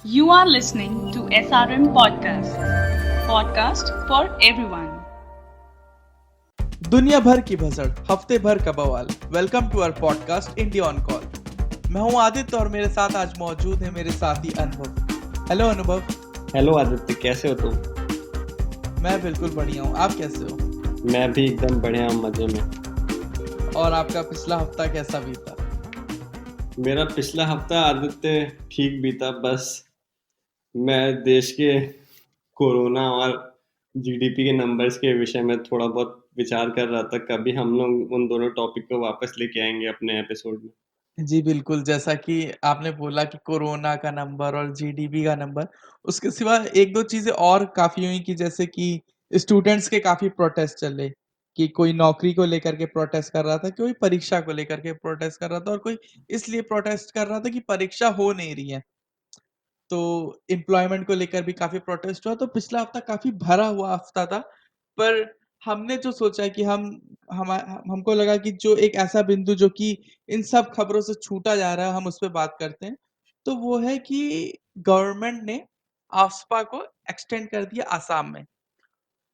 You are listening to SRM Podcast. Podcast for everyone. दुनिया भर की भसड़, हफ्ते भर का बवाल। Welcome to our podcast India on call. मैं हूं आदित्य और मेरे साथ आज मौजूद है मेरे साथी अनुभव। हेलो अनुभव। हेलो आदित्य, कैसे हो तुम? मैं बिल्कुल बढ़िया हूं, आप कैसे हो? मैं भी एकदम बढ़िया हूँ, मजे में। और आपका पिछला हफ्ता कैसा बीता? मेरा पिछला हफ्ता आदित्य ठीक बीता। बस मैं देश के कोरोना और जीडीपी के नंबर्स के विषय में थोड़ा बहुत विचार कर रहा था। कभी हम लोग उन दोनों टॉपिक को वापस लेके आएंगे अपने एपिसोड में। जी बिल्कुल, जैसा कि आपने बोला कि कोरोना का नंबर और जीडीपी का नंबर, उसके सिवा 1-2 चीज़ें और काफ़ी हुई कि जैसे कि स्टूडेंट्स के काफ़ी प्रोटेस्ट चले, कि कोई नौकरी को लेकर के प्रोटेस्ट कर रहा था, कोई परीक्षा को लेकर के प्रोटेस्ट कर रहा था और कोई इसलिए प्रोटेस्ट कर रहा था कि परीक्षा हो नहीं रही है। तो एम्प्लॉयमेंट को लेकर भी काफ़ी प्रोटेस्ट हुआ, तो पिछला हफ्ता काफ़ी भरा हुआ हफ्ता था। पर हमने जो सोचा कि हमको लगा कि जो एक ऐसा बिंदु जो कि इन सब खबरों से छूटा जा रहा है, हम उस पे बात करते हैं। तो वो है कि गवर्नमेंट ने आफ्स्पा को एक्सटेंड कर दिया असम में।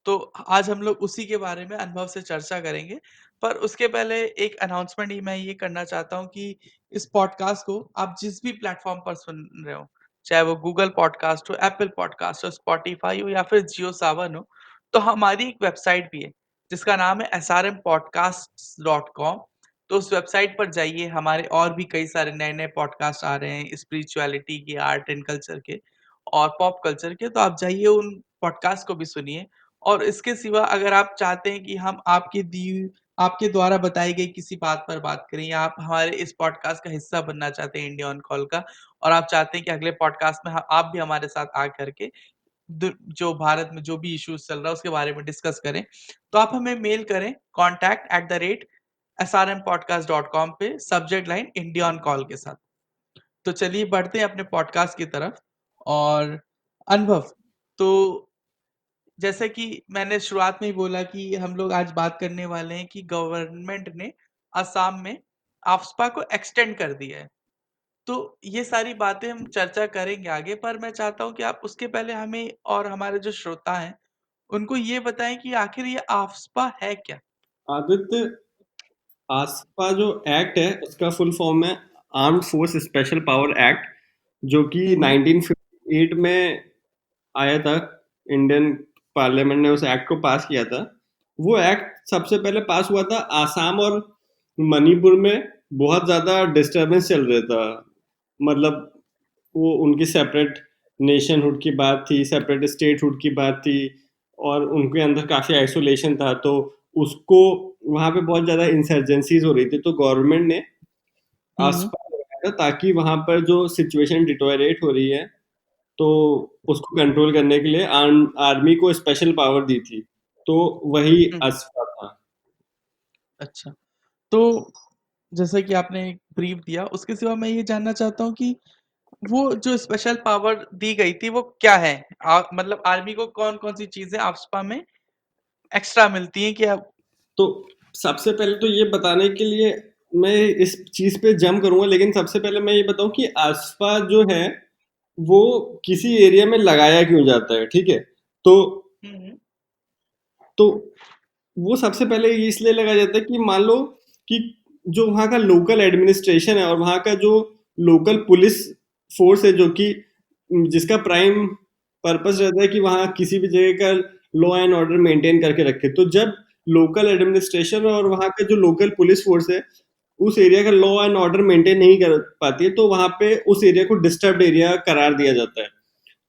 तो आज हम लोग उसी के बारे में अनुभव से चर्चा करेंगे। पर उसके पहले एक अनाउंसमेंट ही मैं ये करना चाहता हूँ कि इस पॉडकास्ट को आप जिस भी प्लेटफ़ॉर्म पर सुन रहे हो, चाहे वो गूगल पॉडकास्ट हो, एप्पल पॉडकास्ट हो, स्पॉटिफ़ाई हो या फिर जियो सावन हो, तो हमारी एक वेबसाइट भी है, जिसका नाम है srmpodcasts.com। तो उस वेबसाइट पर जाइए, हमारे और भी कई सारे नए-नए पॉडकास्ट आ रहे हैं स्पिरिचुअलिटी के, आर्ट एंड कल्चर के और पॉप कल्चर के, तो आप जाइए उन पॉडकास्ट को भी सुनिए। और इसके सिवा अगर आप चाहते हैं कि हम आपके द्वारा बताई गई किसी बात पर बात करें या आप हमारे इस पॉडकास्ट का हिस्सा बनना चाहते हैं इंडिया ऑन कॉल का और आप चाहते हैं कि अगले पॉडकास्ट में आप भी हमारे साथ आ करके जो भारत में जो भी इश्यूज चल रहा है उसके बारे में डिस्कस करें, तो आप हमें मेल करें contact@srmpodcast.com पे subject line India on call के साथ। तो चलिए बढ़ते हैं अपने पॉडकास्ट की तरफ। और अनुभव, तो जैसे कि मैंने शुरुआत में ही बोला कि हम लोग आज बात करने वाले हैं कि गवर्नमेंट ने असम में आफ्स्पा को एक्सटेंड कर दिया है। तो ये सारी बातें हम चर्चा करेंगे आगे, पर मैं चाहता हूँ कि आप उसके पहले हमें और हमारे जो श्रोता हैं, उनको ये बताएँ कि आखिर ये आफ्स्पा है क्या? आदित्य, आसपा जो एक्ट है उसका फुल फॉर्म है armed force special power act, जो कि हुँ, हुँ। 1958 में आया था। इंडियन पार्लियामेंट ने उस एक्ट को पास किया था। वो एक्ट सबसे पहले पास हुआ था आसाम और मणिपुर में। बहुत ज़्यादा डिस्टरबेंस चल रहा था। मतलब वो उनकी सेपरेट नेशनहुड की बात थी, सेपरेट स्टेटहुड की बात थी और उनके अंदर काफ़ी आइसोलेशन था। तो उसको वहाँ पे बहुत ज़्यादा इंसर्जेंसीज हो रही थी, तो गवर्नमेंट ने हुँ, हुँ। आसपास लगाया था ताकि वहाँ पर जो सिचुएशन डिटोरेट हो रही है तो उसको कंट्रोल करने के लिए आर्मी को स्पेशल पावर दी थी। तो वही हुँ, हुँ। अस्पा था। अच्छा, तो जैसे कि आपने एक ब्रीफ दिया, उसके सिवा मैं ये जानना चाहता हूँ कि वो जो स्पेशल पावर दी गई थी वो क्या है? मतलब आर्मी को कौन-कौन सी चीज़ें आफ्स्पा में एक्स्ट्रा मिलती हैं क्या? तो सबसे पहले तो ये बताने के लिए मैं इस चीज पे जम करूंगा, लेकिन सबसे पहले मैं ये बताऊं कि आसपा जो है वो किसी एरिया में लगाया क्यों जाता है, ठीक है? तो हुँ, हुँ। तो वो सबसे पहले ये इसलिए लगाया जाता है कि मान लो कि जो वहाँ का लोकल एडमिनिस्ट्रेशन है और वहाँ का जो लोकल पुलिस फोर्स है, जो कि जिसका प्राइम पर्पस रहता है कि वहाँ किसी भी जगह का लॉ एंड ऑर्डर मेंटेन करके रखे। तो जब लोकल एडमिनिस्ट्रेशन और वहाँ का जो लोकल पुलिस फोर्स है उस एरिया का लॉ एंड ऑर्डर मेंटेन नहीं कर पाती है, तो वहाँ पे उस एरिया को डिस्टर्ब्ड एरिया करार दिया जाता है।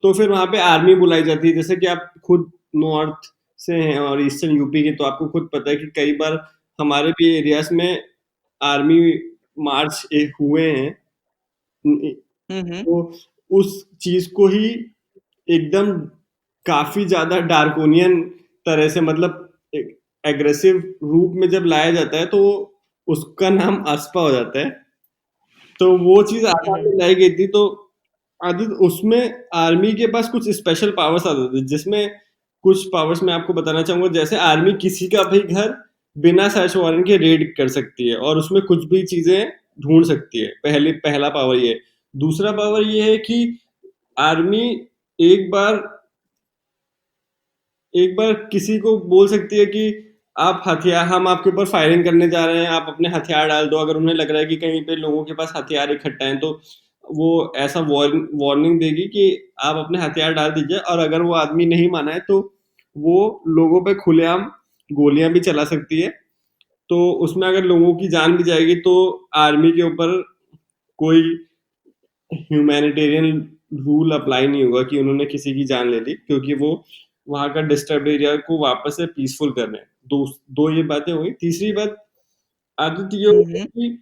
तो फिर वहाँ पे आर्मी बुलाई जाती है। जैसे कि आप खुद नॉर्थ से हैं और ईस्टर्न यूपी के, तो आपको खुद पता है कि कई बार हमारे भी एरियाज में आर्मी मार्च हुए हैं। हुँ, हुँ। तो उस चीज को ही एकदम काफी ज्यादा डार्कोनियन तरह से, मतलब एग्रेसिव रूप में जब लाया जाता है तो उसका नाम अस्पा हो जाता है। तो वो चीज हुँ, आसाम हुँ। में लाई गई थी। तो आदि उसमें आर्मी के पास कुछ स्पेशल पावर्स आते थे, जिसमें कुछ पावर्स मैं आपको बताना चाहूंगा। जैसे आर्मी किसी का भी घर बिना सर्च वारंट के रेड कर सकती है और उसमें कुछ भी चीजें ढूंढ सकती है। पहला पावर ये है। दूसरा पावर ये है कि आर्मी एक बार किसी को बोल सकती है कि आप हथियार हम आपके ऊपर फायरिंग करने जा रहे हैं, आप अपने हथियार डाल दो। अगर उन्हें लग रहा है कि कहीं पे लोगों के पास हथियार इकट्ठा हैं तो वो ऐसा वार्निंग देगी कि आप अपने हथियार डाल दीजिए, और अगर वो आदमी नहीं माना है तो वो लोगों पे खुलेआम गोलियां भी चला सकती है। तो उसमें अगर लोगों की जान भी जाएगी तो आर्मी के ऊपर कोई ह्यूमैनिटेरियन रूल अप्लाई नहीं होगा कि उन्होंने किसी की जान ले ली, क्योंकि वो वहां का डिस्टर्ब एरिया को वापस से पीसफुल कर रहे हैं। दो ये बातें हुई। तीसरी बात आदित्य ये हुँ, होगी हुँ। कि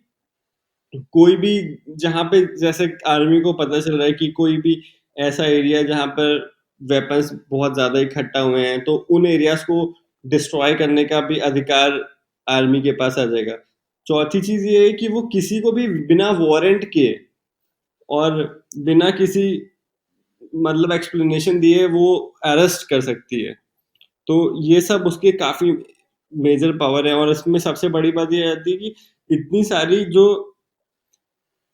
कोई भी, जहाँ पे जैसे आर्मी को पता चल रहा है कि कोई भी ऐसा एरिया है जहाँ पर वेपन्स बहुत ज्यादा इकट्ठा हुए हैं, तो उन एरियाज को डिस्ट्रॉय करने का भी अधिकार आर्मी के पास आ जाएगा। चौथी चीज ये है कि वो किसी को भी बिना वारंट के और बिना किसी मतलब एक्सप्लेनेशन दिए वो अरेस्ट कर सकती है। तो ये सब उसके काफी मेजर पावर है, और इसमें सबसे बड़ी बात ये आती है कि इतनी सारी जो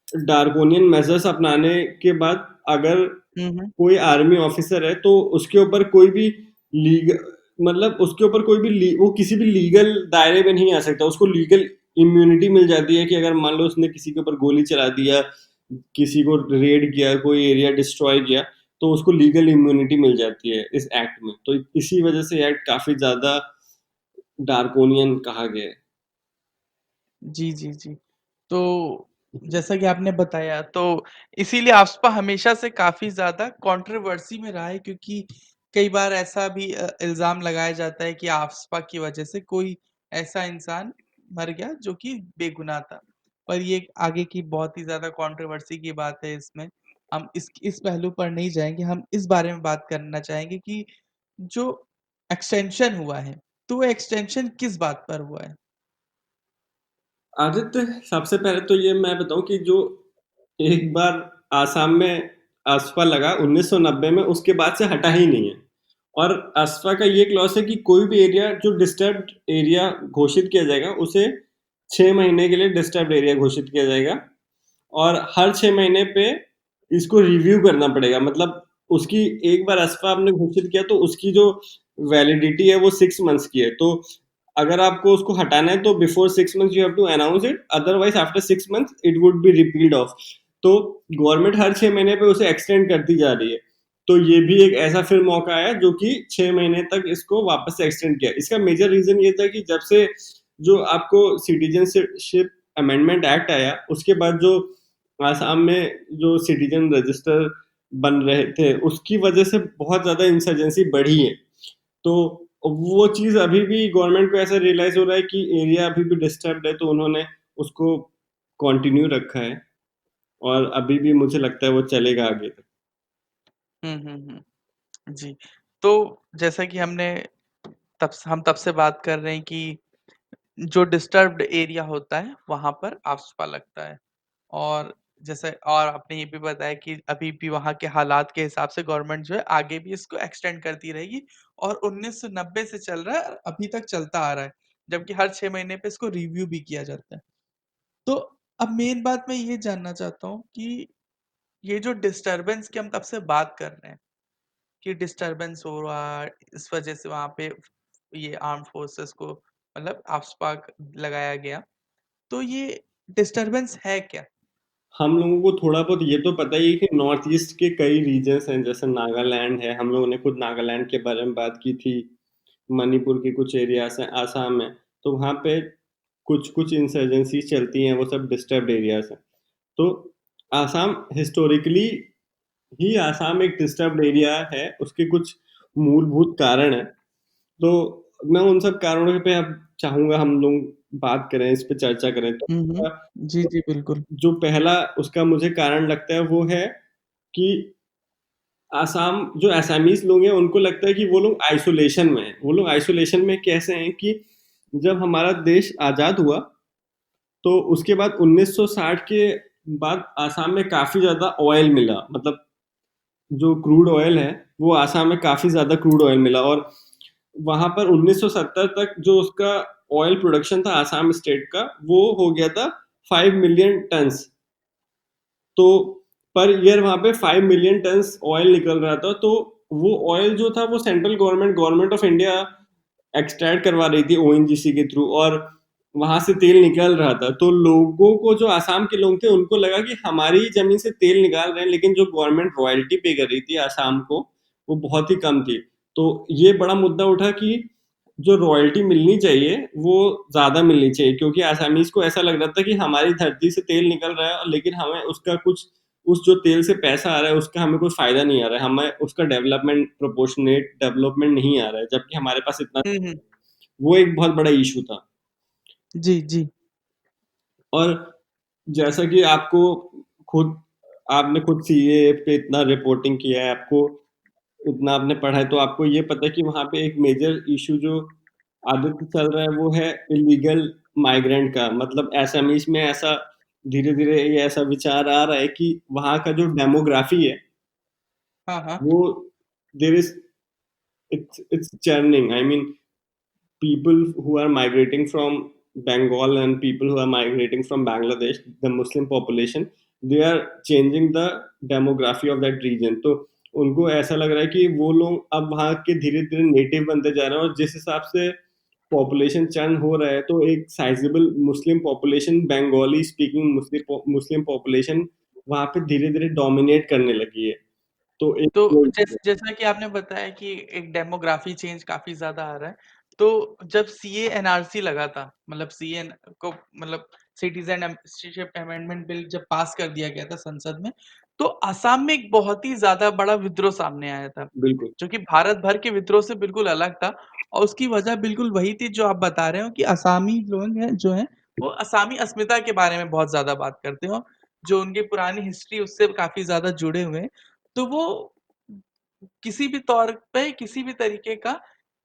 डार्कोनियन मेजर्स अपनाने के बाद अगर हुँ, हुँ। कोई आर्मी ऑफिसर है तो उसके ऊपर कोई भी लीग मतलब उसके ऊपर कोई भी वो किसी भी लीगल दायरे में नहीं आ सकता। उसको लीगल इम्यूनिटी मिल जाती है कि अगर मान लो उसने किसी के ऊपर गोली चला दिया, किसी को रेड किया, कोई एरिया डिस्ट्रॉय किया, तो उसको लीगल इम्यूनिटी मिल जाती है इस एक्ट में। तो इसी वजह से एक्ट काफी ज्यादा डार्कोनियन कहा गया है। जी, जी, जी। तो जैसा कि आपने बताया तो इसीलिए आफ्स्पा हमेशा से काफ़ी ज़्यादा कंट्रोवर्सी में रहा है, क्योंकि कई बार ऐसा भी इल्ज़ाम लगाया जाता है कि आफ्स्पा की वजह से कोई ऐसा इंसान मर गया जो कि बेगुनाह था। पर ये आगे की बहुत ही ज़्यादा कंट्रोवर्सी की बात है इसमें। हम इस पहलू पर नहीं जाएँगे, हम इस बारे में बात करना चाहेंगे कि जो एक्सटेंशन हुआ है, तो वो एक्सटेंशन किस बात पर हुआ है? आदित्य, सबसे पहले तो ये मैं बताऊं कि जो एक बार आसाम में आफ्स्पा लगा 1990 में, उसके बाद से हटा ही नहीं है। और आफ्स्पा का ये क्लॉज है कि कोई भी एरिया जो डिस्टर्ब्ड एरिया घोषित किया जाएगा उसे 6 महीने के लिए डिस्टर्ब्ड एरिया घोषित किया जाएगा, और हर 6 महीने पे इसको रिव्यू करना पड़ेगा। मतलब उसकी एक बार एस्पा आपने घोषित किया तो उसकी जो वैलिडिटी है वो 6 मंथ्स की है। तो अगर आपको उसको हटाना है तो before 6 months you have to announce it, otherwise after 6 months it would be repealed off. तो गवर्नमेंट हर 6 महीने पे उसे एक्सटेंड करती जा रही है। तो ये भी एक ऐसा फिर मौका आया जो कि 6 महीने तक इसको वापस से एक्सटेंड किया। इसका मेजर रीजन ये था कि जब से जो आपको सिटीजनशिप अमेंडमेंट एक्ट आया, उसके बाद जो आसाम में जो सिटीजन रजिस्टर बन रहे थे उसकी वजह से बहुत ज्यादा इंसर्जेंसी बढ़ी है। तो वो चीज अभी भी गवर्नमेंट को ऐसा रियलाइज हो रहा है कि एरिया अभी भी डिस्टर्ब्ड है, तो उन्होंने उसको कंटिन्यू रखा है, और अभी भी मुझे लगता है वो चलेगा आगे तक। हुँ, हुँ, हुँ। जी, तो जैसा कि हम तब से बात कर रहे हैं कि जो डिस्टर्ब्ड एरिया होता है, वहाँ पर आफ्स्पा लगता है। और जैसे और आपने ये भी बताया कि अभी भी वहाँ के हालात के हिसाब से गवर्नमेंट जो है आगे भी इसको एक्सटेंड करती रहेगी, और 1990 से चल रहा है और अभी तक चलता आ रहा है, जबकि हर 6 महीने पे इसको रिव्यू भी किया जाता है। तो अब मेन बात मैं ये जानना चाहता हूँ कि ये जो डिस्टर्बेंस की हम तब से बात कर रहे हैं कि डिस्टरबेंस हो रहा है, इस वजह से वहाँ पे ये आर्म्ड फोर्सेस को मतलब आफ्सपा लगाया गया। तो ये डिस्टरबेंस है क्या? हम लोगों को थोड़ा बहुत ये तो पता ही है कि नॉर्थ ईस्ट के कई रीजन्स हैं, जैसे नागालैंड है। हम लोगों ने खुद नागालैंड के बारे में बात की थी। मणिपुर के कुछ एरियाज हैं आसाम में, तो वहाँ पे कुछ कुछ इंसर्जेंसी चलती हैं, वो सब डिस्टर्ब्ड एरियाज हैं। तो आसाम हिस्टोरिकली ही आसाम एक डिस्टर्ब्ड एरिया है, उसके कुछ मूलभूत कारण हैं। तो मैं उन सब कारणों पे अब चाहूंगा हम लोग बात करें, इस पे चर्चा करें। तो हुँ, हुँ। जी, जी, बिल्कुल। जो पहला उसका मुझे कारण लगता है वो है कि आसाम जो असमीज लोग हैं उनको लगता है कि वो लोग आइसोलेशन में हैं। वो लोग आइसोलेशन में कैसे हैं कि जब हमारा देश आज़ाद हुआ तो उसके बाद 1960 के बाद आसाम में काफ़ी ज़्यादा ऑयल मिला। मतलब जो क्रूड ऑयल है वो आसाम में काफ़ी ज़्यादा क्रूड ऑयल मिला, और वहाँ पर 1970 तक जो उसका ऑयल प्रोडक्शन था आसाम स्टेट का, वो हो गया था 5 मिलियन टन्स। तो पर ईयर वहाँ पे 5 मिलियन टन्स ऑयल निकल रहा था। तो वो ऑयल जो था वो central government of India extract करवा रही थी ओएनजीसी के थ्रू, और वहां से तेल निकल रहा था। तो लोगों को, जो आसाम के लोग थे, उनको लगा कि हमारी ही जमीन से तेल निकाल रहे हैं, लेकिन जो गवर्नमेंट रॉयल्टी पे कर रही थी आसाम को वो बहुत ही कम थी। तो ये बड़ा मुद्दा उठा कि जो रॉयल्टी मिलनी चाहिए वो ज्यादा मिलनी चाहिए, क्योंकि आसामीज को ऐसा लग रहा था कि हमारी धरती से तेल निकल रहा है, लेकिन हमें उसका कुछ, उस जो तेल से पैसा आ रहा है उसका हमें कोई फायदा नहीं आ रहा है, हमें उसका प्रोपोर्शनेट डेवलपमेंट नहीं आ रहा है, जबकि हमारे पास इतना। हुँ। वो एक बहुत बड़ा इशू था। जी, जी। और जैसा कि खुद आपने खुद सीए पे इतना रिपोर्टिंग किया है, आपको इतना आपने पढ़ा है, तो आपको ये पता है कि वहाँ पे एक मेजर इशू जो आदित्य चल रहा है वो है इलीगल माइग्रेंट का। मतलब एसएमईज में ऐसा धीरे-धीरे ये ऐसा विचार आ रहा है कि वहाँ का जो डेमोग्राफी है हाँ, हाँ। वो there is it's churning. I mean, people who are migrating from Bengal and people who are migrating from Bangladesh, the Muslim population, they are changing the demography of that region. तो उनको ऐसा लग रहा है कि वो लोग अब वहाँ के धीरे धीरे नेटिव बनते जा रहे हैं, और जिस हिसाब से पॉपुलेशन चर्न हो रहा है तो एक sizeable Muslim population, Bengali speaking Muslim population वहाँ पे धीरे धीरे डोमिनेट करने लगी है। तो एक तो वो issue है। जैसा कि आपने बताया कि एक डेमोग्राफी चेंज काफ़ी ज़्यादा आ रहा है। तो जब सीए एनआरसी लगा था, मतलब सीएन को मतलब सिटीज़नशिप अमेंडमेंट बिल जब पास कर दिया गया था संसद में, तो असम में एक बहुत ही ज़्यादा बड़ा विद्रोह सामने आया था, बिल्कुल। जो कि भारत भर के विद्रोह से बिल्कुल अलग था। और उसकी वजह बिल्कुल वही थी जो आप बता रहे हो कि असामी लोग हैं जो हैं, वो असामी अस्मिता के बारे में बहुत ज़्यादा बात करते हो, जो उनकी पुरानी हिस्ट्री उससे काफ़ी ज़्यादा जुड़े हुए हैं। तो वो किसी भी तौर पे किसी भी तरीके का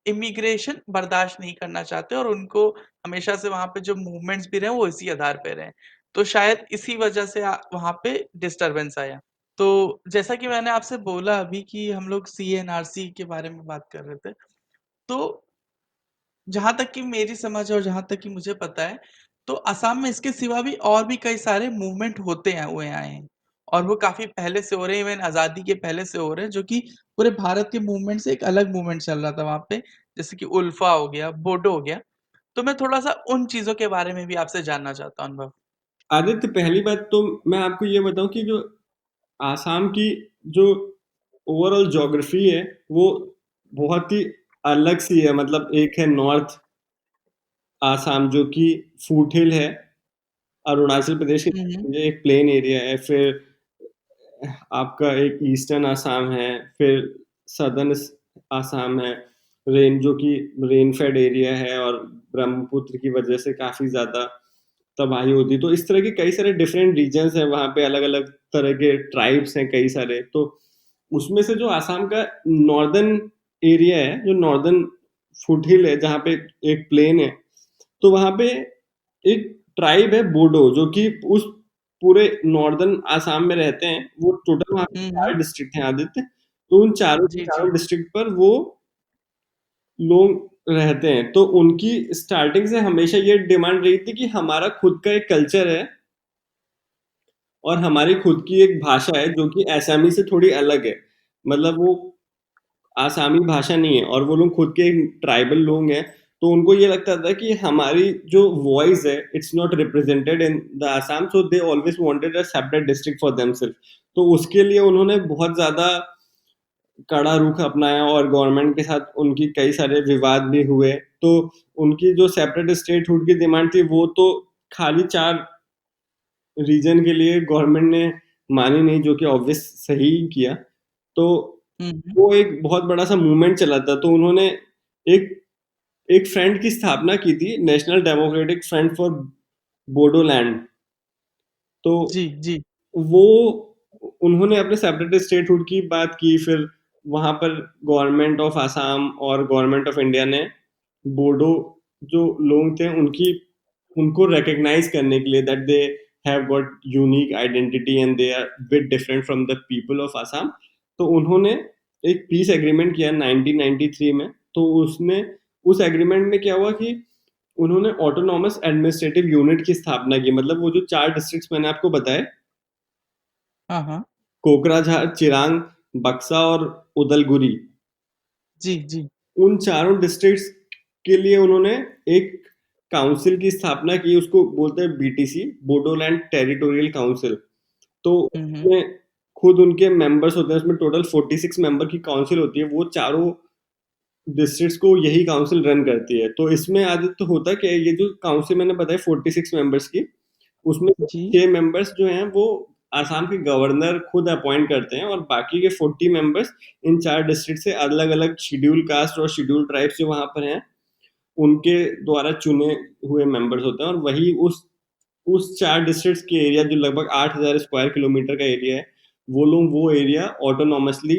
इमिग्रेशन बर्दाश्त नहीं करना चाहते और उनको हमेशा से वहाँ पे जो मूवमेंट्स भी रहे वो इसी आधार पे रहे। तो शायद इसी वजह से वहाँ पे डिस्टर्बेंस आया। तो जैसा कि मैंने आपसे बोला अभी कि हम लोग सीएनआरसी के बारे में बात कर रहे थे। तो जहाँ तक कि मेरी समझ है और जहाँ तक कि मुझे पता है, तो असम में इसके सिवा भी और भी कई सारे मूवमेंट होते हैं हुए आए हैं। और वो काफ़ी पहले से हो रहे हैं, इवन आज़ादी के पहले से हो रहे हैं, जो कि पूरे भारत के मूवमेंट से एक अलग मूवमेंट चल रहा था वहाँ पे, जैसे कि उल्फा हो गया, बोडो हो गया। तो मैं थोड़ा-सा उन चीज़ों के बारे में भी आपसे जानना चाहता हूँ अनुभव। आदित्य, पहली बात तो मैं आपको ये बताऊं कि जो आसाम की जो ओवरऑल ज्योग्राफी है वो बहुत ही अलग सी है। मतलब एक है नॉर्थ आसाम जो कि फूट हिल है, अरुणाचल प्रदेश के हुँ, हुँ। ये एक प्लेन एरिया है। फिर आपका एक ईस्टर्न आसाम है, फिर सदर्न आसाम है, जो कि रेन फेड एरिया है और ब्रह्मपुत्र की वजह से काफी ज्यादा तबाही होती है। तो इस तरह के कई सारे डिफरेंट रीजन्स हैं वहाँ पे, अलग अलग तरह के ट्राइब्स हैं कई सारे। तो उसमें से जो आसाम का नॉर्दर्न एरिया है, जो नॉर्दर्न फुटहिल है, जहाँ पे एक प्लेन है, तो वहाँ पे एक ट्राइब है बोडो, जो कि उस पूरे नॉर्दर्न आसाम में रहते हैं। वो टोटल वहाँ पे हुँ, चार हुँ। डिस्ट्रिक्ट हैं आदित्य। तो उन चारों के जी, जी। चारों डिस्ट्रिक्ट पर वो लोग रहते हैं। तो उनकी स्टार्टिंग से हमेशा ये डिमांड रही थी कि हमारा खुद का एक कल्चर है और हमारी खुद की एक भाषा है जो कि असमी से थोड़ी अलग है। मतलब वो आसामी भाषा नहीं है, और वो लोग खुद के ट्राइबल लोग हैं। तो उनको ये लगता था कि हमारी जो वॉइस है it's not represented in the Assam, so they always wanted a separate district for themself. तो उसके लिए उन्होंने बहुत ज्यादा कड़ा रुख अपनाया और गवर्नमेंट के साथ उनकी कई सारे विवाद भी हुए। तो उनकी जो सेपरेट स्टेटहुड की डिमांड थी वो तो खाली 4 रीजन के लिए गवर्नमेंट ने मानी नहीं, जो कि ऑब्वियस सही किया। तो हुँ, हुँ। वो एक बहुत बड़ा सा मूवमेंट चला था। तो उन्होंने एक एक फ्रंट की स्थापना की थी, national democratic front for Bodoland. तो जी, जी। वो उन्होंने अपने सेपरेट स्टेटहुड की बात की। फिर वहां पर गवर्नमेंट ऑफ आसाम और गवर्नमेंट ऑफ इंडिया ने बोडो जो लोग थे उनकी उनको रिकॉग्नाइज करने के लिए that they have got unique identity and they are bit different from the people of Assam. तो उन्होंने एक पीस एग्रीमेंट किया 1993 में। तो उसमें उस एग्रीमेंट में क्या हुआ कि उन्होंने ऑटोनॉमस एडमिनिस्ट्रेटिव यूनिट की स्थापना की। मतलब वो जो 4 डिस्ट्रिक्ट्स मैंने आपको बताए, हाँ, हाँ। कोकराझार, चिरांग, बक्सा और उदलगुरी। जी, जी। उन चारों डिस्ट्रिक्ट्स के लिए उन्होंने एक काउंसिल की स्थापना की, उसको बोलते हैं बीटीसी, बोडोलैंड टेरिटोरियल काउंसिल। तो हुँ, हुँ। उसमें खुद उनके मेंबर्स होते हैं, उसमें टोटल 46 मेंबर की काउंसिल होती है, वो चारों डिस्ट्रिक्ट्स को यही काउंसिल रन करती है। तो इसमें आदित्य होता क्या है, ये जो काउंसिल मैंने बताई 46 मेंबर्स की, उसमें से जी। 6 मेंबर्स जो हैं वो आसाम के गवर्नर खुद अपॉइंट करते हैं, और बाकी के 40 मेंबर्स इन 4 डिस्ट्रिक्ट से अलग-अलग शेड्यूल कास्ट और शेड्यूल ट्राइब्स जो वहाँ पर हैं, उनके द्वारा चुने हुए मेंबर्स होते हैं, और वही उस 4 डिस्ट्रिक्ट्स के एरिया जो लगभग 8,000 स्क्वायर किलोमीटर का एरिया है, वो लोग वो एरिया ऑटोनॉमसली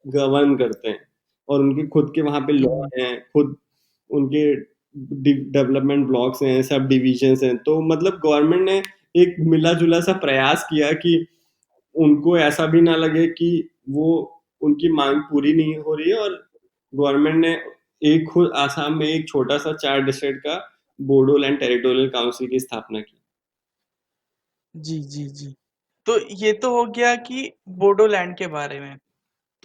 गवर्न करते हैं, और उनके खुद के वहाँ पे हुँ, लॉ हुँ। हैं, खुद उनके डेवलपमेंट ब्लॉक्स हैं, सब डिविजन्स हैं। तो मतलब गवर्नमेंट ने एक मिला-जुला सा प्रयास किया कि उनको ऐसा भी ना लगे कि वो उनकी मांग पूरी नहीं हो रही है, और गवर्नमेंट ने एक खुद आसाम में एक छोटा-सा 4 डिस्ट्रिक्ट का बोडोलैंड टेरिटोरियल काउंसिल की स्थापना की। जी, जी, जी। तो ये तो हो गया कि बोडोलैंड के बारे में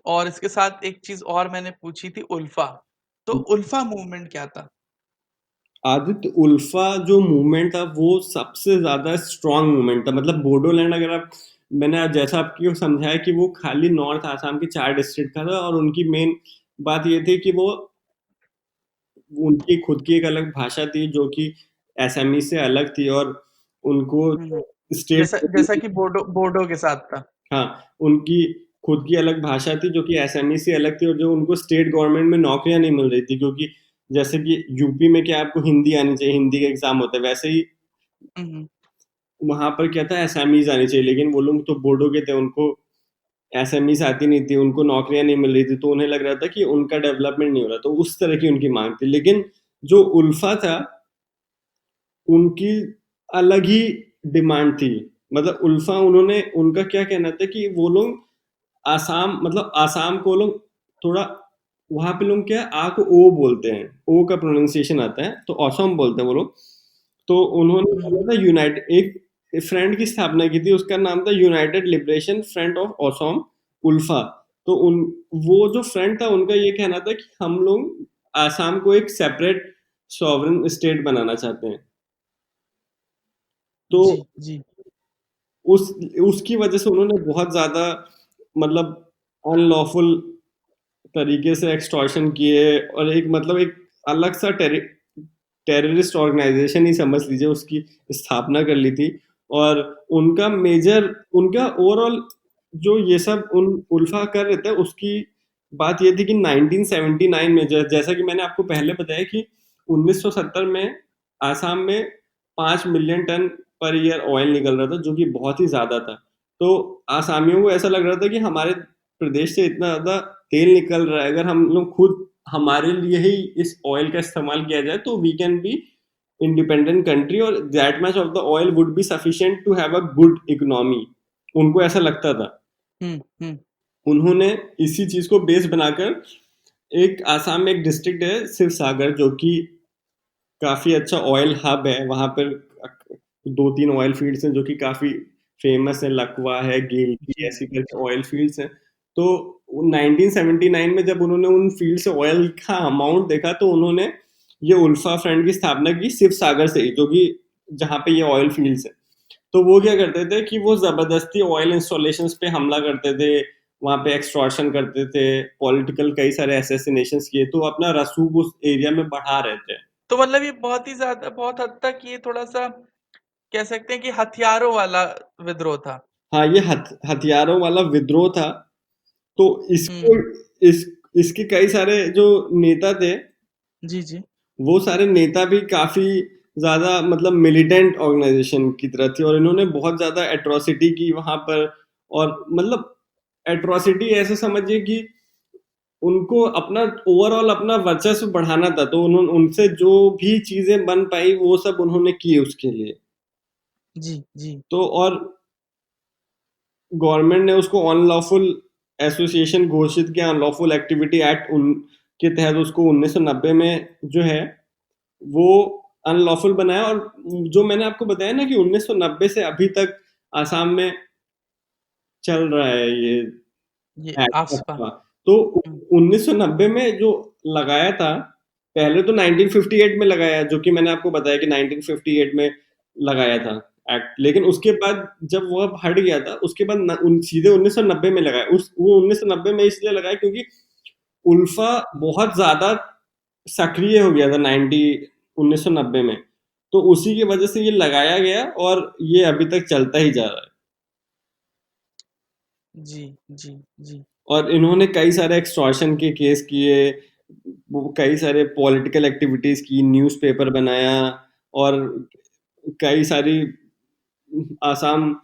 और इसके साथ एक चीज़ और मैंने पूछी थी उल्फा। तो उल्फा मूवमेंट क्या था? आदित्य, उल्फा जो मूवमेंट था वो सबसे ज़्यादा स्ट्रॉन्ग मूवमेंट था। मतलब बोडोलैंड, अगर आप, मैंने आज जैसा आपको समझाया कि वो खाली नॉर्थ आसाम के 4 डिस्ट्रिक्ट का था, और उनकी मेन बात ये थी कि वो उनकी खुद की एक अलग भाषा थी जो कि असमी से अलग थी, और उनको हुँ, हुँ। स्टेट जैसा जैसा कि बोडो बोडो के साथ था। हाँ, उनकी खुद की अलग भाषा थी जो कि असमी से अलग थी, और जो उनको स्टेट गवर्नमेंट में नौकरियाँ नहीं मिल रही थी, क्योंकि जैसे कि यूपी में क्या आपको हिंदी आनी चाहिए, हिंदी का एग्ज़ाम होता है, वैसे ही हुँ, हुँ। वहाँ पर क्या था, असामीज़ आनी चाहिए, लेकिन वो लोग तो बोडो के थे, उनको असमीज़ आती नहीं थी, उनको नौकरियाँ नहीं मिल रही थी, तो उन्हें लग रहा था कि उनका डेवलपमेंट नहीं हो रहा, तो उस तरह की उनकी माँग थी। लेकिन जो उल्फा था, उनकी अलग ही डिमांड थी। मतलब उल्फा, उन्होंने, उनका क्या कहना था कि वो लोग आसाम, मतलब आसाम को लोग थोड़ा, वहाँ पे लोग क्या आ को ओ बोलते हैं, ओ का प्रोनाउंसिएशन आता है, तो असम बोलते हैं वो लोग। तो उन्होंने हुँ, बोला हुँ। था एक फ्रंट की स्थापना की थी, उसका नाम था United Liberation Front of Assam, ULFA. तो उन वो जो फ्रंट था, उनका ये कहना था कि हम लोग आसाम को एक सेपरेट सॉवरेन स्टेट बनाना चाहते हैं। तो जी, जी। उस उसकी वजह से उन्होंने बहुत ज़्यादा, मतलब अनलॉफुल तरीके से एक्सटॉर्शन किए, और एक, मतलब एक अलग सा टेररिस्ट ऑर्गेनाइजेशन ही समझ लीजिए, उसकी स्थापना कर ली थी। और उनका ओवरऑल जो ये सब उन उल्फा कर रहे थे, उसकी बात ये थी कि 1979 में, जैसा कि मैंने आपको पहले बताया कि 1970 में आसाम में 5 million ton per year oil निकल रहा था, जो कि बहुत ही ज़्यादा था। तो आसामियों को ऐसा लग रहा था कि हमारे प्रदेश से इतना ज़्यादा तेल निकल रहा है, अगर हम लोग खुद हमारे लिए ही इस ऑयल का इस्तेमाल किया जाए, तो we can be independent country, और that much of the oil would be sufficient to have a good economy. उनको ऐसा लगता था। हुँ, हुँ। उन्होंने इसी चीज को बेस बनाकर, एक आसाम में एक डिस्ट्रिक्ट है शिवसागर, जो कि काफी अच्छा ऑयल हब है। वहां पर 2-3 ऑयल फील्ड्स हैं जो कि काफी फेमस है, लकवा है, गेलकी, जी, ऐसी जी। करके ऑयल फील्ड्स हैं। तो 1979 में जब उन्होंने उन फील्ड से ऑयल का अमाउंट देखा, तो उन्होंने ये उल्फा फ्रंट की स्थापना की शिव सागर से ही, जो कि जहाँ पे ये ऑयल फील्ड्स है। तो वो क्या करते थे कि वो जबरदस्ती ऑयल इंस्टॉलेशंस पे हमला करते थे, वहां पे एक्सटॉर्शन करते थे, पॉलिटिकल कई सारे असैसिनेशंस किए, तो अपना रसूख उस एरिया में बढ़ा रहे थे। तो मतलब ये बहुत ही ज़्यादा बहुत हद तक ये थोड़ा-सा कह सकते हैं कि हथियारों वाला विद्रोह था। हाँ, ये हथियारों वाला विद्रोह था। तो इसको हुँ। इस इसके कई सारे जो नेता थे, जी, जी। वो सारे नेता भी काफ़ी ज़्यादा, मतलब मिलिटेंट ऑर्गेनाइज़ेशन की तरह थे, और इन्होंने बहुत ज़्यादा एट्रोसिटी की वहाँ पर। और मतलब एट्रोसिटी ऐसे समझिए कि उनको अपना ओवरऑल अपना वर्चस्व बढ़ाना था, तो उन्होंने उनसे जो भी चीज़ें बन पाई, वो सब उन्होंने की उसके लिए। जी, जी। तो और गवर्नमेंट ने उसको अनलॉफुल एसोसिएशन घोषित किया, अनलॉफुल एक्टिविटी एक्ट उन के तहत उसको 1990 में जो है वो अनलॉफुल बनाया। और जो मैंने आपको बताया ना कि 1990 से अभी तक आसाम में चल रहा है ये ये एक्ट आफ्सपा। का। तो हुँ, 1990 में जो लगाया था, पहले तो 1958 में लगाया, जो कि मैंने आपको बताया कि 1958 में लगाया था एक्ट, लेकिन उसके बाद जब वो अब हट गया था, उसके बाद सीधे 1990 में लगाया। वो 1990 में इसलिए लगाया क्योंकि उल्फा बहुत ज्यादा सक्रिय हो गया था 1990 में, तो उसी की वजह से ये लगाया गया और ये अभी तक चलता ही जा रहा है। जी, जी, जी। और इन्होंने कई सारे एक्सटॉर्शन के केस किए, वो कई सारे पॉलिटिकल एक्टिविटीज की, न्यूज़पेपर बनाया, और कई सारी आसाम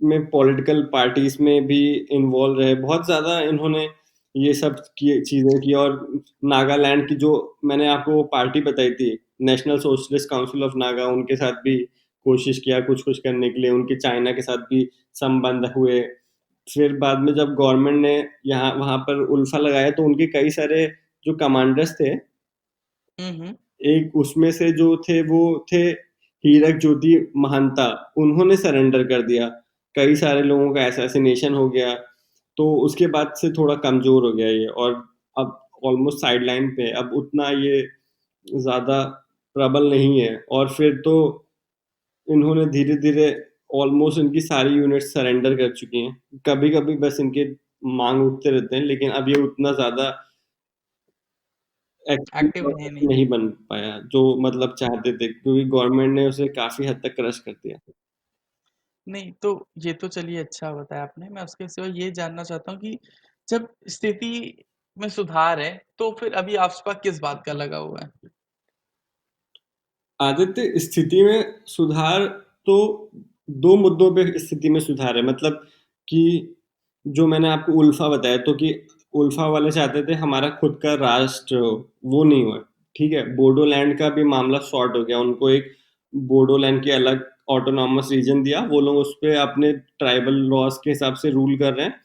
में पॉलिटिकल पार्टीज में भी इन्वॉल्व रहे। बहुत ज़्यादा इन्होंने ये सब की चीज़ें की। और नागालैंड की जो मैंने आपको वो पार्टी बताई थी, national socialist council of Naga, उनके साथ भी कोशिश किया कुछ-कुछ करने के लिए। उनके चाइना के साथ भी संबंध हुए। फिर बाद में जब गवर्नमेंट ने यहाँ वहाँ पर उल्फा लगाया, तो उनके कई सारे जो कमांडर्स थे, हुँ, हुँ। एक उसमें से जो थे वो थे हीरक ज्योति महंता, उन्होंने सरेंडर कर दिया। कई सारे लोगों का असैसिनेशन हो गया, तो उसके बाद से थोड़ा कमज़ोर हो गया ये, और अब ऑलमोस्ट साइडलाइन पे है। अब उतना ये ज़्यादा प्रबल नहीं है। और फिर तो इन्होंने धीरे-धीरे ऑलमोस्ट इनकी सारी यूनिट्स सरेंडर कर चुकी हैं। कभी-कभी बस इनके माँग उठते रहते हैं, लेकिन अब ये उतना ज़्यादा एक्टिव एक्टिव है नहीं। नहीं बन पाया, जो मतलब चाहते थे, क्योंकि गवर्नमेंट ने उसे काफ़ी हद तक क्रश कर दिया। नहीं, तो ये तो चलिए अच्छा बताया आपने। मैं उसके सिवा ये जानना चाहता हूँ कि जब स्थिति में सुधार है, तो फिर अभी आफ्सपा किस बात का लगा हुआ है? आदित्य, स्थिति में सुधार तो 2 मुद्दों पे स्थिति में सुधार है। मतलब कि जो मैंने आपको उल्फा बताया, तो कि उल्फा वाले चाहते थे हमारा खुद का राष्ट्र हो, वो नहीं हुआ। ठीक है? बोडोलैंड का भी मामला सॉर्ट हो गया। उनको एक बोडोलैंड के अलग ऑटोनॉमस रीजन दिया। वो लोग उसपे अपने ट्राइबल लॉज़ के हिसाब से रूल कर रहे हैं।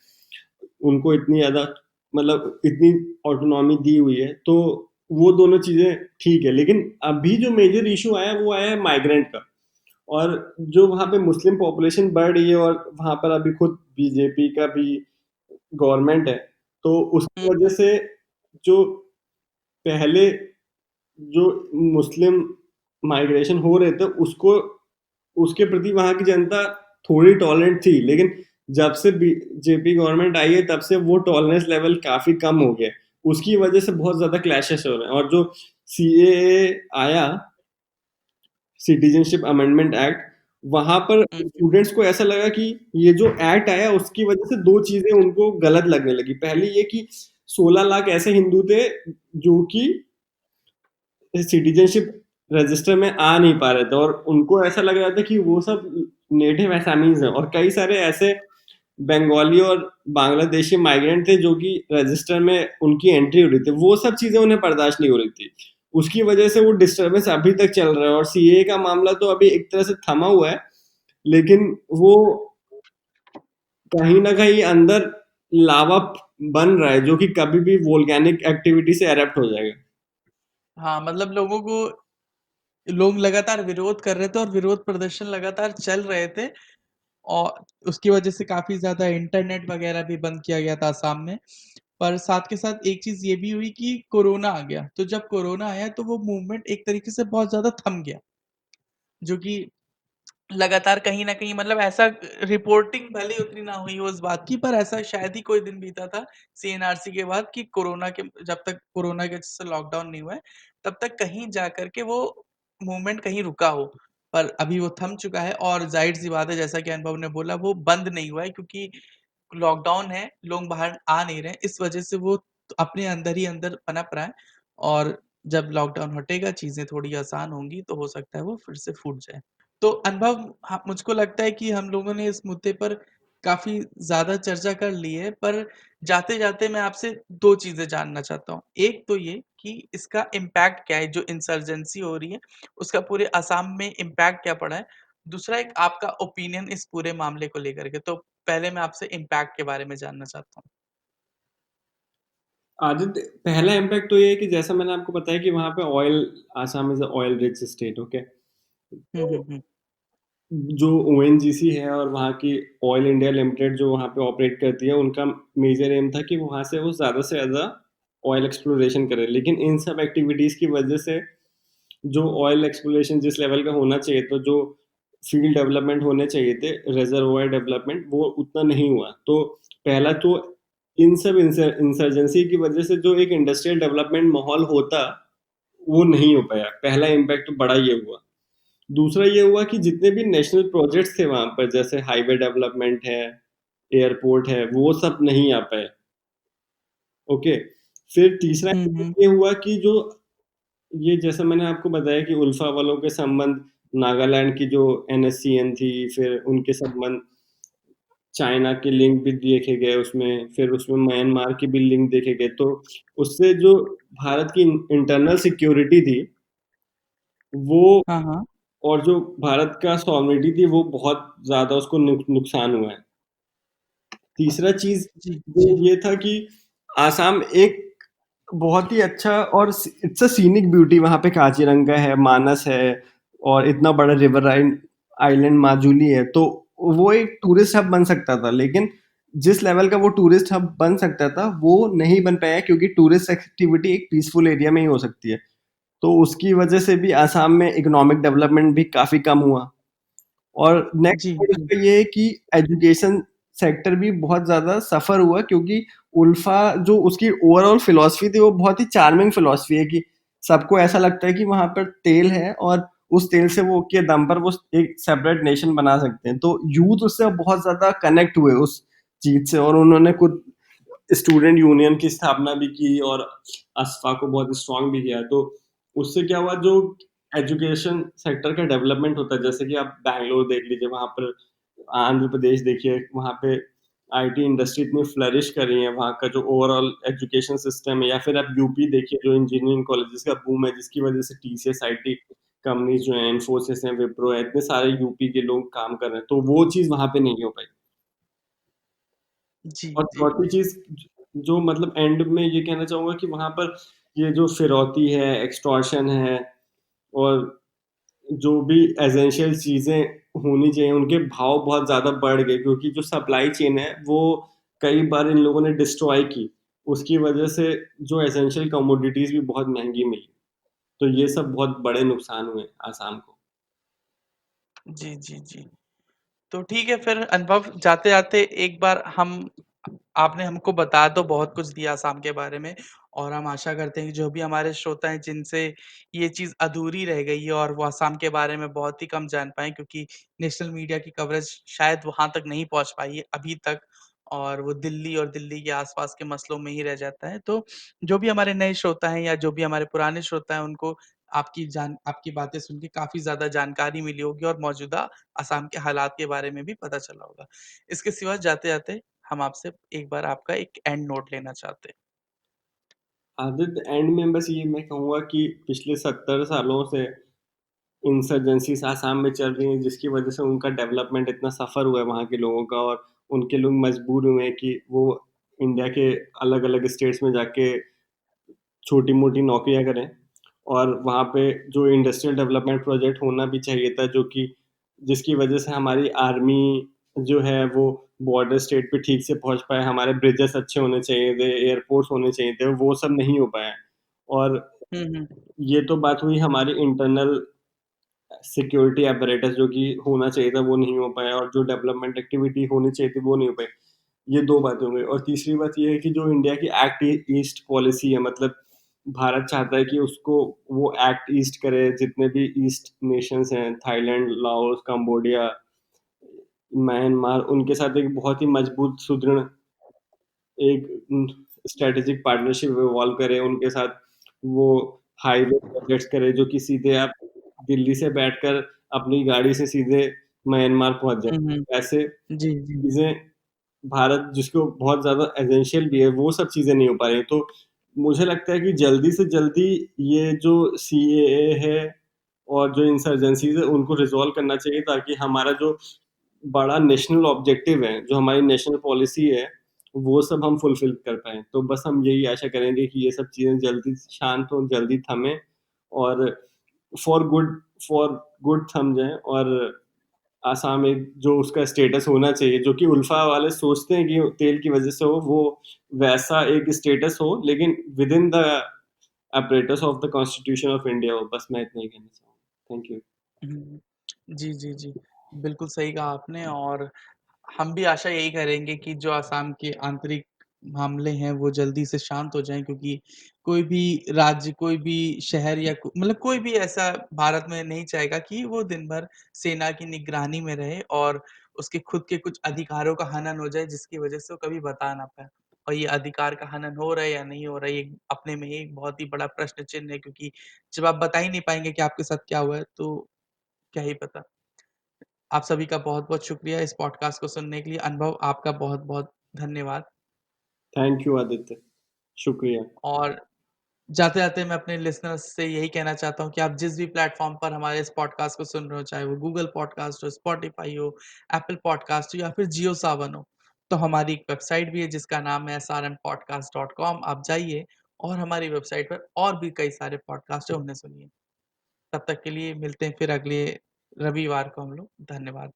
उनको इतनी ज़्यादा, मतलब इतनी ऑटोनॉमी दी हुई है, तो वो दोनों चीज़ें ठीक है। लेकिन अभी जो मेजर इशू आया, वो आया है माइग्रेंट का। और जो वहाँ पे मुस्लिम पॉपुलेशन बढ़ रही है, और वहाँ पर अभी खुद बीजेपी का भी गवर्नमेंट है, तो उसकी हुँ, वजह हुँ। से जो पहले जो मुस्लिम माइग्रेशन हो रहे थे, उसको उसके प्रति वहाँ की जनता थोड़ी टॉलरेंट थी। लेकिन जब से बीजेपी गवर्नमेंट आई है, तब से वो टॉलरेंस लेवल काफ़ी कम हो गया है। उसकी वजह से बहुत ज़्यादा क्लैशेस हो रहे हैं। और जो सीएए आया, सिटीजनशिप अमेंडमेंट एक्ट, वहाँ पर हुँ, हुँ। स्टूडेंट्स को ऐसा लगा कि ये जो एक्ट आया, उसकी वजह से 2 चीज़ें उनको गलत लगने लगी। पहली ये कि 16 लाख ऐसे हिंदू थे जो कि सिटीजनशिप रजिस्टर में आ नहीं पा रहे थे, और उनको ऐसा लग रहा था कि वो सब नेटिव असामीज हैं। और कई सारे ऐसे बंगाली और बांग्लादेशी माइग्रेंट थे जो कि रजिस्टर में उनकी एंट्री हो रही थी। वो सब चीजें उन्हें बर्दाश्त नहीं हो रही थी। उसकी वजह से वो डिस्टर्बेंस अभी तक चल रहा है। और सीए का मामला तो अभी एक तरह से थमा हुआ है, लेकिन वो कहीं ना कहीं अंदर लावा बन रहा है, जो कि कभी भी वोल्केनिक एक्टिविटी से एरप्ट हो जाएगा। हाँ, मतलब लोग लगातार विरोध कर रहे थे और विरोध प्रदर्शन लगातार चल रहे थे और उसकी वजह से काफ़ी ज़्यादा इंटरनेट वगैरह भी बंद किया गया था असम में। पर साथ के साथ एक चीज़ ये भी हुई कि कोरोना आ गया। तो जब कोरोना आया तो वो मूवमेंट एक तरीके से बहुत ज़्यादा थम गया, जो कि लगातार कहीं न कहीं मतलब ऐसा रिपोर्टिंग भले ही उतनी ना हुई हो इस बात की, पर ऐसा शायद ही कोई दिन बीता था सीएनआरसी के बाद कि कोरोना के जब तक कोरोना के वजह से लॉकडाउन नहीं हुआ है, तब तक कहीं जा कर के वो मूवमेंट कहीं रुका हो। पर अभी वो थम चुका है और ज़ाहिर-सी बात है जैसा कि अनुभव ने बोला वो बंद नहीं हुआ है क्योंकि लॉकडाउन है, लोग बाहर आ नहीं रहे हैं, इस वजह से वो अपने अंदर ही अंदर पनप रहा है और जब लॉकडाउन हटेगा, चीज़ें थोड़ी आसान होंगी, तो हो सकता है वो फिर से फूट जाए। तो अनुभव मुझको लगता है कि हम लोगों ने इस मुद्दे पर काफ़ी ज़्यादा चर्चा कर ली है, पर जाते-जाते मैं आपसे 2 चीज़ें जानना चाहता हूँ। एक तो ये कि इसका इम्पैक्ट क्या है, जो इंसर्जेंसी हो रही है, उसका पूरे असम में इम्पैक्ट क्या पड़ा है? दूसरा एक आपका ओपिनियन इस पूरे मामले को लेकर के। तो पहले मैं आपसे इम्पैक्ट के बारे में जानना चाहता हूँ। आदित्य, पहला इम्पैक्ट तो ये है कि जैसा मैंने आपको बताया कि वहाँ पे oil, Assam is a oil rich state, okay? हुँ, तो हुँ, हुँ। जो ओएनजीसी है और वहाँ की ऑयल इंडिया लिमिटेड जो वहाँ पे ऑपरेट करती है, उनका मेजर एम था कि वहाँ से वो ज़्यादा से ज़्यादा ऑयल एक्सप्लोरेशन करें। लेकिन इन सब एक्टिविटीज़ की वजह से जो ऑयल एक्सप्लोरेशन जिस लेवल का होना चाहिए, तो जो फील्ड डेवलपमेंट होने चाहिए थे, रिजर्वॉयर डेवलपमेंट, वो उतना नहीं हुआ। तो पहला तो इन सब इंसर्जेंसी की वजह से जो एक इंडस्ट्रियल डेवलपमेंट माहौल होता, वो नहीं हो पाया। पहला इम्पैक्ट तो बड़ा ये हुआ। दूसरा ये हुआ कि जितने भी नेशनल प्रोजेक्ट्स थे वहाँ पर, जैसे हाईवे डेवलपमेंट है, एयरपोर्ट है, वो सब नहीं आ पाए। ओके। फिर तीसरा हुँ, हुँ। ये हुआ कि जो ये जैसा मैंने आपको बताया कि उल्फा वालों के संबंध, नागालैंड की जो एनएससीएन थी, फिर उनके संबंध चाइना के लिंक भी देखे गए उसमें, फिर उसमें म्यांमार के भी लिंक देखे गए। तो उससे जो भारत की इंटरनल सिक्योरिटी थी, वो हाँ, हाँ। और जो भारत का सॉवरेनिटी थी, वो बहुत ज़्यादा उसको नुकसान हुआ है। तीसरा चीज़ जी, जो जी। ये था कि आसाम एक बहुत ही अच्छा और इट्स अ सीनिक ब्यूटी, वहाँ पे काजीरंगा है, मानस है और इतना बड़ा रिवराइन आइलैंड माजुली है, तो वो एक टूरिस्ट हब बन सकता था। लेकिन जिस लेवल का वो टूरिस्ट हब बन सकता था, वो नहीं बन पाया, क्योंकि टूरिस्ट एक्टिविटी एक पीसफुल एरिया में ही हो सकती है। तो उसकी वजह से भी आसाम में इकोनॉमिक डेवलपमेंट भी काफ़ी कम हुआ। और नेक्स्ट जी, पॉइंट जी। उसका ये है कि एजुकेशन सेक्टर भी बहुत ज़्यादा सफ़र हुआ, क्योंकि उल्फा जो उसकी ओवरऑल फ़िलॉसफ़ी थी, वो बहुत ही चार्मिंग फ़िलॉसफ़ी है कि सबको ऐसा लगता है कि वहाँ पर तेल है और उस तेल से वो के दम पर वो एक सेपरेट नेशन बना सकते हैं। तो यूथ उससे बहुत ज़्यादा कनेक्ट हुए उस चीज़ से, और उन्होंने खुद स्टूडेंट यूनियन की स्थापना भी की और असफा को बहुत स्ट्रांग भी किया। तो उससे क्या हुआ, जो एजुकेशन सेक्टर का डेवलपमेंट होता है, जैसे कि आप बैंगलोर देख लीजिए, वहाँ पर आंध्र प्रदेश देखिए, वहाँ पे आईटी इंडस्ट्री इतनी फ्लरिश कर रही है, वहाँ का जो ओवरऑल एजुकेशन सिस्टम है। या फिर आप यूपी देखिए, जो इंजीनियरिंग कॉलेजेस का बूम है, जिसकी वजह से टीसीएस आईटी कंपनीज जो है, इन्फोसिस है, विप्रो है, इतने सारे यूपी के लोग काम कर रहे हैं। तो वो चीज़ वहाँ पे नहीं हो पाई। जी, और जी। चौथी चीज़ जो मतलब एंड में ये कहना चाहूँगा कि वहाँ पर ये जो फिरौती है, एक्सटॉर्शन है और जो भी एसेंशियल चीज़ें होनी चाहिए, उनके भाव बहुत ज़्यादा बढ़ गए, क्योंकि जो सप्लाई चेन है, वो कई बार इन लोगों ने डिस्ट्रॉय की। उसकी वजह से जो एसेंशियल कमोडिटीज़ भी बहुत महँगी मिली। तो ये सब बहुत बड़े नुकसान हुए आसाम को। जी, जी, जी। तो ठीक है फिर अनुभव जाते-जाते एक बार हम आपने हमको बता तो बहुत कुछ दिया असम के बारे में और हम आशा करते हैं कि जो भी हमारे श्रोता हैं जिनसे ये चीज़ अधूरी रह गई है और वो असम के बारे में बहुत ही कम जान पाएँ क्योंकि नेशनल मीडिया की कवरेज शायद वहाँ तक नहीं पहुँच पाई है अभी तक और वो दिल्ली और दिल्ली के आस-पास के मसलों में ही रह जाता है। तो जो भी हमारे नए श्रोता हैं या जो भी हमारे पुराने श्रोता हैं उनको आपकी बातें सुन के काफ़ी ज़्यादा जानकारी मिली होगी और मौजूदा असम के हालात के बारे में भी पता चला होगा। इसके सिवा जाते-जाते हम आपसे एक बार आपका एक एंड नोट लेना चाहते हैं। आदित्य, एंड में बस ये मैं कहूँगा कि पिछले 70 सालों से इंसर्जेंसीज़ आसाम में चल रही हैं, जिसकी वजह से उनका डेवलपमेंट इतना सफ़र हुआ है वहाँ के लोगों का, और उनके लोग मजबूर हुए हैं कि वो इंडिया के अलग-अलग स्टेट्स में जाके छोटी-मोटी नौकरियाँ करें। और वहाँ पे जो इंडस्ट्रियल डेवलपमेंट प्रोजेक्ट होना भी चाहिए था, जो कि जिसकी वजह से हमारी आर्मी जो है वो बॉर्डर स्टेट पे ठीक से पहुँच पाए, हमारे ब्रिजेस अच्छे होने चाहिए थे, एयरपोर्ट्स होने चाहिए थे, वो सब नहीं हो पाया। और हुँ, हुँ। ये तो बात हुई हमारी इंटरनल सिक्योरिटी apparatus जो कि होना चाहिए था, वो नहीं हो पाया, और जो डेवलपमेंट एक्टिविटी होनी चाहिए थी, वो नहीं हो पाई। ये 2 बातें हो गई। और तीसरी बात ये है कि जो इंडिया की एक्ट ईस्ट पॉलिसी है, मतलब भारत चाहता है कि उसको वो एक्ट ईस्ट करे, जितने भी ईस्ट नेशंस हैं, थाईलैंड, लाओस, कंबोडिया, म्यांमार, उनके साथ एक बहुत ही मजबूत सुदृढ़ एक स्ट्रैटेजिक पार्टनरशिप इवॉल्व करे उनके साथ। वो हाईवे प्रोजेक्ट्स करे, जो कि सीधे आप दिल्ली से बैठकर अपनी गाड़ी से सीधे म्यांमार पहुँच हुँ, हुँ। जाए। ऐसे जी, जी। चीज़ें भारत जिसको बहुत ज़्यादा एसेंशियल भी है, वो सब चीज़ें नहीं हो पा रही हैं। तो मुझे लगता है कि जल्दी से जल्दी ये जो सीएए है और जो इंसर्जेंसीज़ है, उनको रिज़ॉल्व करना चाहिए, ताकि हमारा जो बड़ा नेशनल ऑब्जेक्टिव है, जो हमारी नेशनल पॉलिसी है, वो सब हम फुलफ़िल कर पाएँ। तो बस हम यही आशा करेंगे कि ये सब चीज़ें जल्दी शांत हों, जल्दी थमें और फॉर गुड फॉर गुड थम जाएँ, और आसाम एक जो उसका स्टेटस होना चाहिए, जो कि उल्फा वाले सोचते हैं कि तेल की वजह से हो, वो वैसा एक स्टेटस हो, लेकिन within the apparatus of the constitution of India हो। बस मैं इतना ही कहना चाहूँगा। Thank you. हुँ। जी, जी, जी। बिल्कुल सही कहा आपने और हम भी आशा यही करेंगे कि जो असम के आंतरिक मामले हैं वो जल्दी से शांत हो जाएँ क्योंकि कोई भी राज्य, कोई भी शहर या को मतलब कोई भी ऐसा भारत में नहीं चाहेगा कि वो दिन भर सेना की निगरानी में रहे और उसके खुद के कुछ अधिकारों का हनन हो जाए जिसकी वज़ह से वो कभी बता ना पाए। और ये अधिकार का हनन हो रहा है या नहीं हो रहा है, ये अपने में ही एक बहुत ही बड़ा प्रश्न चिन्ह है क्योंकि जब आप बता ही नहीं पाएँगे कि आपके साथ क्या हुआ है, तो क्या ही पता। आप सभी का बहुत-बहुत शुक्रिया इस पॉडकास्ट को सुनने के लिए। अनुभव आपका बहुत-बहुत धन्यवाद थैंक यू आदित्य। शुक्रिया। और जाते-जाते मैं अपने लिसनर्स से यही कहना चाहता हूँ कि आप जिस भी प्लेटफ़ॉर्म पर हमारे इस पॉडकास्ट को सुन रहे हो, चाहे वो गूगल पॉडकास्ट हो, स्पॉटिफ़ाई हो, एप्पल पॉडकास्ट हो या फिर जियो सावन हो, तो हमारी एक वेबसाइट भी है जिसका नाम है srmpodcast.com आप जाइए और हमारी वेबसाइट पर और भी कई सारे पॉडकास्ट हैं, उन्हें सुनिए। तब तक के लिए मिलते हैं फिर अगले रविवार को हम लोग। धन्यवाद।